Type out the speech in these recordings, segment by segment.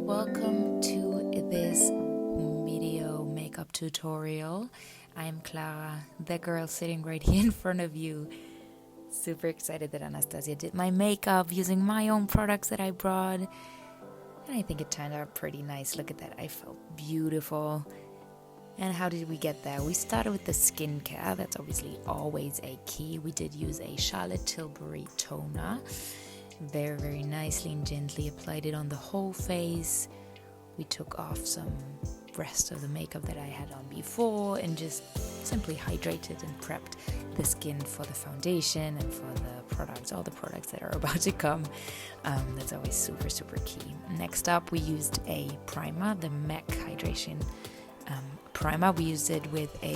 welcome to this video makeup tutorial. I'm Clara, the girl sitting right here in front of you. Super excited that Anastasia did my makeup using my own products that I brought. And I think it turned out pretty nice. Look at that, I felt beautiful. And how did we get there? We started with the skincare. That's obviously always a key. We did use a Charlotte Tilbury toner. Very nicely and gently applied it on the whole face. We took off some rest of the makeup that I had on before and just simply hydrated and prepped the skin for the foundation and for the products, all the products that are about to come. That's always super key. Next up, we used a primer, the MAC Hydration primer. We used it with a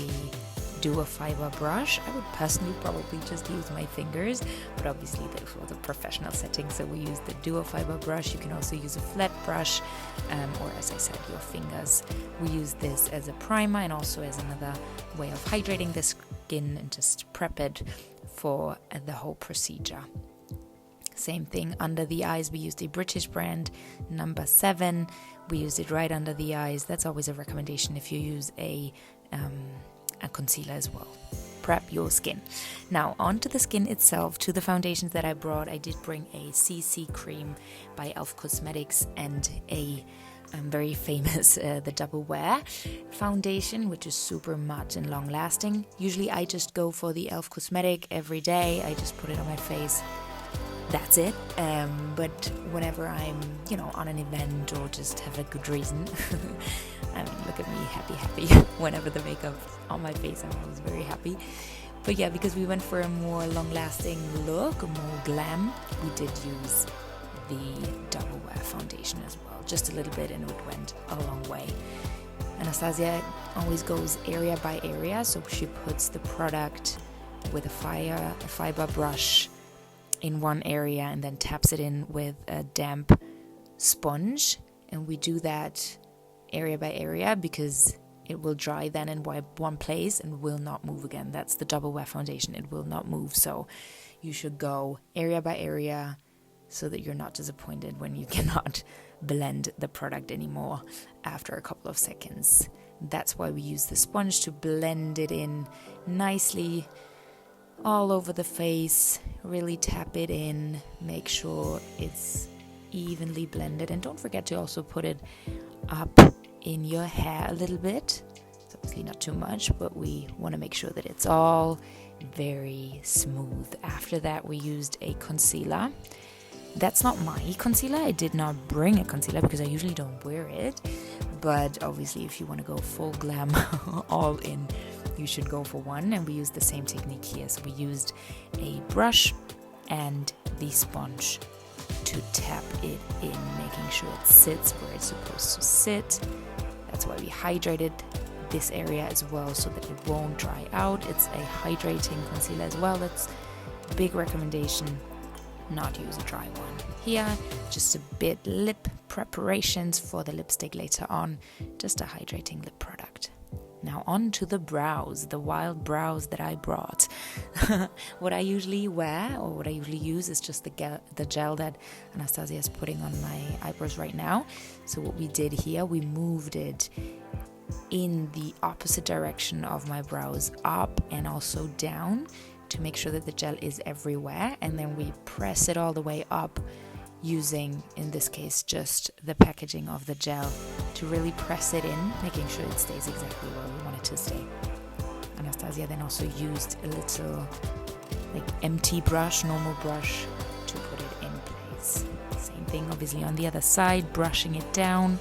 Duo Fiber brush. I would personally probably just use my fingers, but obviously this was a professional setting, so we used the Duo Fiber brush. You can also use a flat brush, or as I said, your fingers. We use this as a primer and also as another way of hydrating the skin and just prep it for the whole procedure. Same thing under the eyes. We used a British brand, number 7. We used it right under the eyes. That's always a recommendation if you use a concealer as well. Prep your skin. Now onto the skin itself, to the foundations that I brought. I did bring a CC cream by e.l.f. Cosmetics and a very famous the Double Wear foundation, which is super matte and long lasting. Usually I just go for the e.l.f. Cosmetic every day. I just put it on my face. That's it. But whenever I'm, on an event or just have a good reason, I mean, look at me, happy. Whenever the makeup's on my face, I'm always very happy. But yeah, because we went for a more long-lasting look, more glam, we did use the Double Wear foundation as well. Just a little bit, and it went a long way. Anastasia always goes area by area, so she puts the product with a fiber brush in one area and then taps it in with a damp sponge, and we do that area by area because it will dry then in one place and will not move again. That's the Double Wear foundation, it will not move, so you should go area by area so that you're not disappointed when you cannot blend the product anymore after a couple of seconds. That's why we use the sponge to blend it in nicely all over the face. Really tap it in, make sure it's evenly blended, and don't forget to also put it up in your hair a little bit. It's obviously not too much, but we want to make sure that it's all very smooth. After that, we used a concealer. That's not my concealer. I did not bring a concealer because I usually don't wear it, but obviously if you want to go full glam all in, you should go for one, and we used the same technique here. So we used a brush and the sponge to tap it in, making sure it sits where it's supposed to sit. That's why we hydrated this area as well, so that it won't dry out. It's a hydrating concealer as well. That's a big recommendation, not use a dry one. Here, just a bit lip preparations for the lipstick later on, just a hydrating lip product. Now on to the brows, the wild brows that I brought. What I usually wear, or what I usually use, is just the gel that Anastasia is putting on my eyebrows right now. So what we did here, we moved it in the opposite direction of my brows, up and also down, to make sure that the gel is everywhere, and then we press it all the way up using, in this case, just the packaging of the gel to really press it in, making sure it stays exactly where we want it to stay. Anastasia then also used a little empty brush, normal brush, to put it in place. Same thing obviously on the other side, brushing it down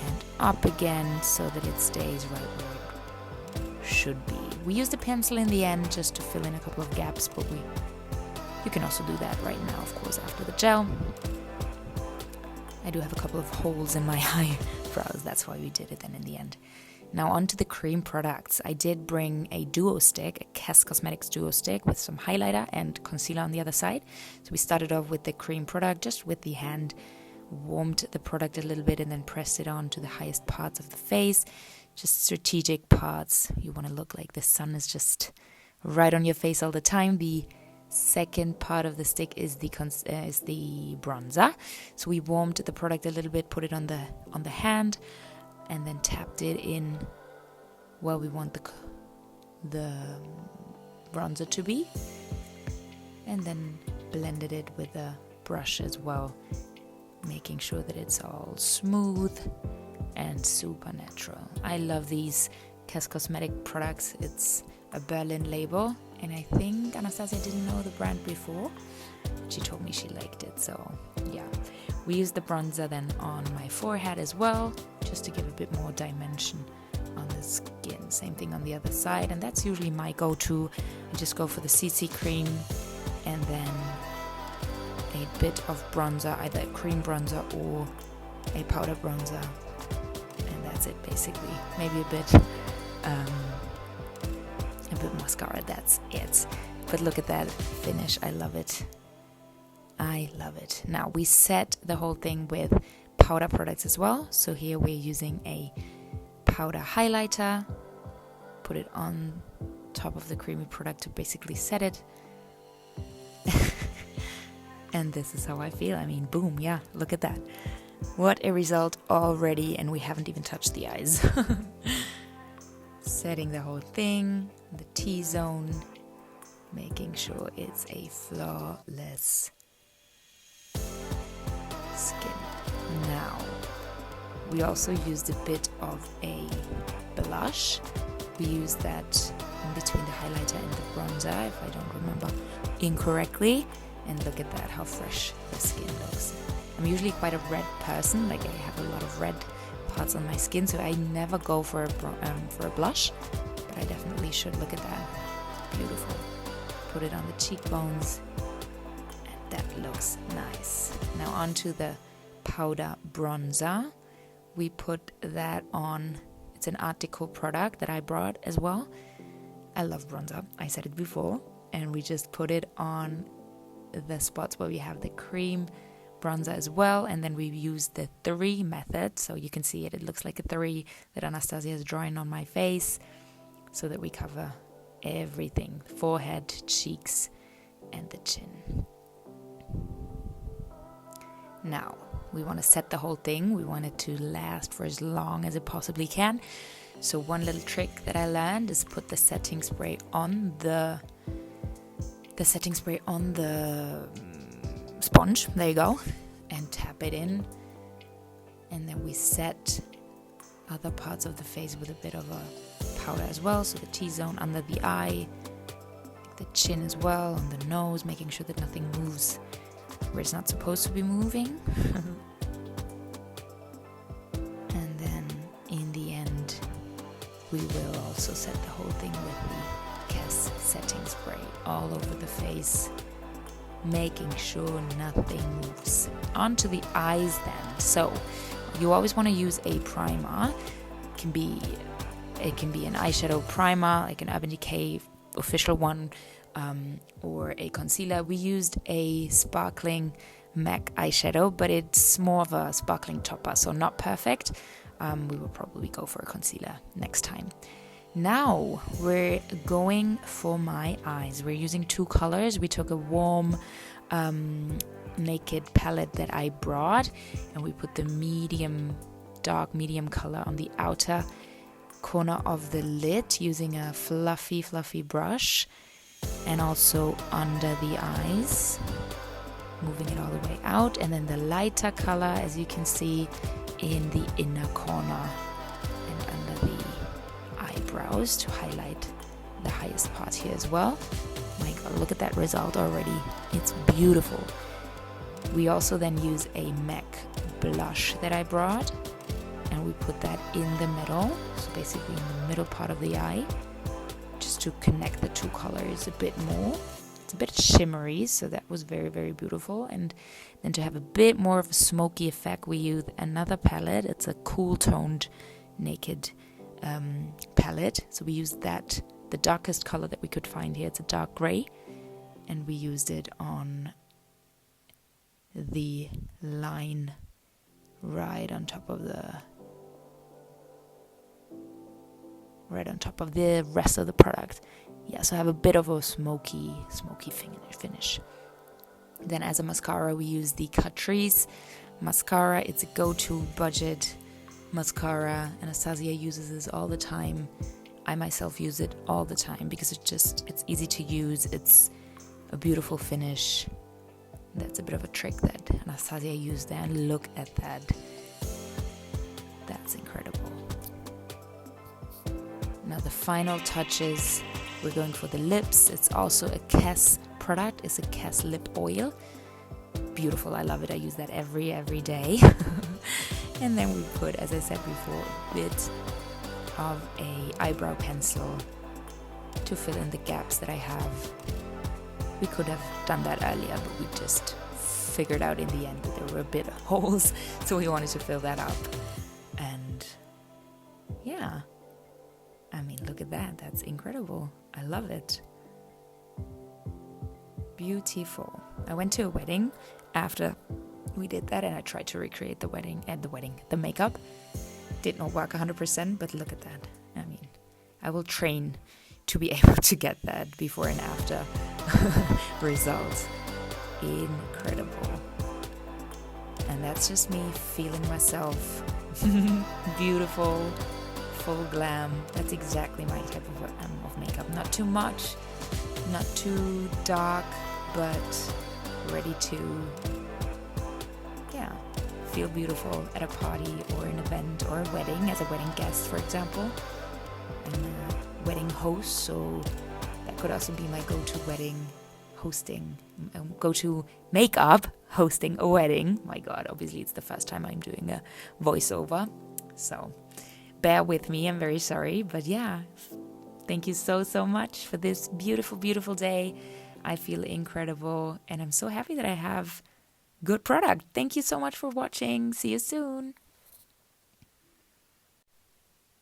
and up again so that it stays right where it should be. We used a pencil in the end just to fill in a couple of gaps, but you can also do that right now, of course, after the gel. I do have a couple of holes in my eyebrows, that's why we did it then in the end. Now onto the cream products. I did bring a duo stick, a Kess Cosmetics duo stick with some highlighter and concealer on the other side. So we started off with the cream product, just with the hand, warmed the product a little bit and then pressed it on to the highest parts of the face, just strategic parts. You want to look like the sun is just right on your face all the time. The second part of the stick is the bronzer. So we warmed the product a little bit, put it on the hand, and then tapped it in where we want the bronzer to be, and then blended it with a brush as well, making sure that it's all smooth and super natural. I love these Kes Cosmetic products. It's a Berlin label, and I think Anastasia didn't know the brand before. She told me she liked it, so yeah. We used the bronzer then on my forehead as well, just to give a bit more dimension on the skin. Same thing on the other side, and that's usually my go-to. I just go for the CC cream and then a bit of bronzer, either a cream bronzer or a powder bronzer, and that's it basically. Maybe a bit mascara, that's it. But look at that finish, I love it. I love it. Now we set the whole thing with powder products as well. So here we're using a powder highlighter, put it on top of the creamy product to basically set it. And this is how I feel. I mean, boom, yeah, look at that. What a result already, and we haven't even touched the eyes. Setting the whole thing, the T-zone, making sure it's a flawless skin. Now, we also used a bit of a blush. We used that in between the highlighter and the bronzer, if I don't remember incorrectly. And look at that, how fresh the skin looks. I'm usually quite a red person, like I have a lot of red parts on my skin, so I never go for a blush, but I definitely should. Look at that, beautiful. Put it on the cheekbones, and that looks nice. Now onto the powder bronzer. We put that on. It's an Art Deco product that I brought as well. I love bronzer, I said it before, and we just put it on the spots where we have the cream bronzer as well, and then we use the 3 method, so you can see it looks like a 3 that Anastasia is drawing on my face, so that we cover everything: forehead, cheeks, and the chin. Now we want to set the whole thing. We want it to last for as long as it possibly can. So one little trick that I learned is put the setting spray on the sponge, there you go, and tap it in, and then we set other parts of the face with a bit of a powder as well, so the T-zone under the eye, the chin as well, on the nose, making sure that nothing moves where it's not supposed to be moving. And then in the end we will also set the whole thing with the Kes setting spray all over the face, making sure nothing moves. Onto the eyes then. So you always want to use a primer. It can be an eyeshadow primer, like an Urban Decay official one, or a concealer. We used a sparkling MAC eyeshadow, but it's more of a sparkling topper, so not perfect. We will probably go for a concealer next time. Now we're going for my eyes. We're using 2 colors. We took a warm naked palette that I brought, and we put the dark medium color on the outer corner of the lid using a fluffy brush, and also under the eyes, moving it all the way out, and then the lighter color, as you can see, in the inner corner and under the eyebrows to highlight the highest part here as well. My god, look at that result already. It's beautiful. We also then use a MAC blush that I brought, and we put that in the middle, so basically in the middle part of the eye, just to connect the 2 colors a bit more. It's a bit shimmery, so that was very, very beautiful. And then to have a bit more of a smoky effect, we use another palette. It's a cool toned naked palette, so we used that, the darkest color that we could find here. It's a dark gray, and we used it on the line right on top of the rest of the product. Yeah, so I have a bit of a smoky finish. Then as a mascara, we use the Catrice mascara. It's a go-to budget mascara. Anastasia uses this all the time. I myself use it all the time because it's easy to use. It's a beautiful finish. That's a bit of a trick that Anastasia used there. And look at that. That's incredible. Now the final touches, we're going for the lips. It's also a Kess product. It's a Kess lip oil. Beautiful. I love it. I use that every day. And then we put, as I said before, a bit of a eyebrow pencil to fill in the gaps that I have. We could have done that earlier, but we just figured out in the end that there were a bit of holes, so we wanted to fill that up. And yeah, I mean, look at that. That's incredible. I love it. Beautiful. I went to a wedding after we did that, and I tried to recreate the makeup. Did not work 100%, but look at that. I mean, I will train to be able to get that before and after results. Incredible. And that's just me feeling myself. Beautiful, full glam. That's exactly my type of makeup. Not too much, not too dark, but ready to, feel beautiful at a party or an event or a wedding, as a wedding guest, for example. I'm a wedding host, so that could also be my go-to wedding hosting, go-to makeup hosting a wedding. My God, obviously it's the first time I'm doing a voiceover, so bear with me. I'm very sorry, but yeah, thank you so much for this beautiful, beautiful day. I feel incredible, and I'm so happy that I have good product. Thank you so much for watching. See you soon.